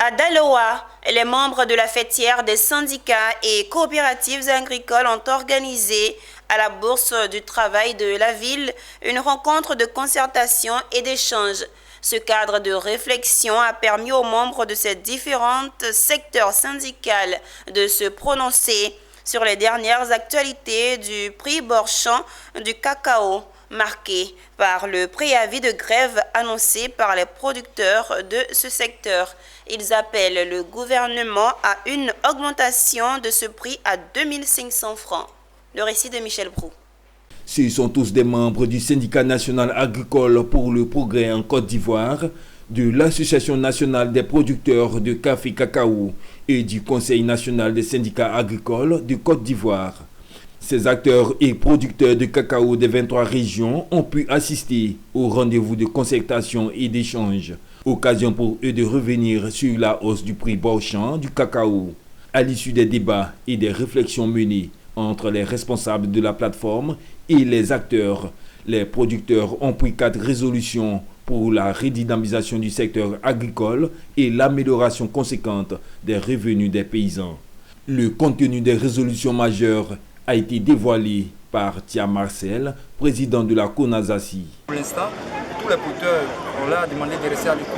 À Daloa, les membres de la fêtière des syndicats et coopératives agricoles ont organisé à la Bourse du travail de la ville une rencontre de concertation et d'échange. Ce cadre de réflexion a permis aux membres de ces différents secteurs syndicaux de se prononcer sur les dernières actualités du prix Bourchamp du cacao, marqué par le préavis de grève annoncé par les producteurs de ce secteur. Ils appellent le gouvernement à une augmentation de ce prix à 2500 francs. Le récit de Michel Brou. Ce sont tous des membres du syndicat national agricole pour le progrès en Côte d'Ivoire, de l'Association nationale des producteurs de café cacao et du Conseil national des syndicats agricoles de Côte d'Ivoire. Ces acteurs et producteurs de cacao des 23 régions ont pu assister au rendez-vous de concertation et d'échange, occasion pour eux de revenir sur la hausse du prix Bourchamp du cacao. À l'issue des débats et des réflexions menées entre les responsables de la plateforme et les acteurs, les producteurs ont pris 4 résolutions pour la redynamisation du secteur agricole et l'amélioration conséquente des revenus des paysans. Le contenu des résolutions majeures a été dévoilé par Tia Marcel, président de la CONASACI. Pour l'instant, tous les producteurs ont là demandé de rester à l'écoute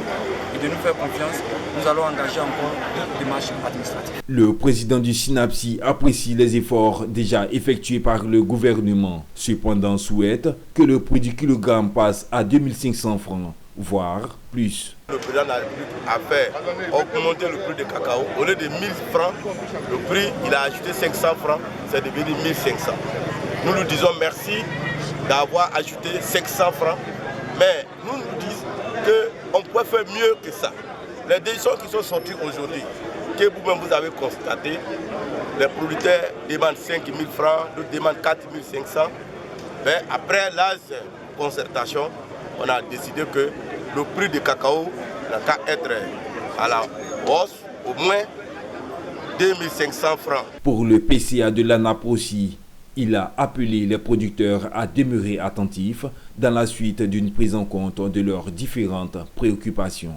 et de nous faire confiance. Nous allons engager encore des démarches administratives. Le président du SYNAPSI apprécie les efforts déjà effectués par le gouvernement. Cependant, souhaite que le prix du kilogramme passe à 2500 francs, voire plus. Le président de la République a fait augmenter le prix du cacao. Au lieu de 1000 francs, le prix, il a ajouté 500 francs, c'est devenu 1500. Nous nous disons merci d'avoir ajouté 500 francs, mais nous nous disons qu'on pourrait faire mieux que ça. Les décisions qui sont sorties aujourd'hui, que vous-même vous avez constaté, les producteurs demandent 5 000 francs, d'autres demandent 4 500. Mais après la concertation, on a décidé que le prix du cacao n'a qu'à être à la hausse, au moins 2500 francs. Pour le PCA de l'ANAP aussi, il a appelé les producteurs à demeurer attentifs dans la suite d'une prise en compte de leurs différentes préoccupations.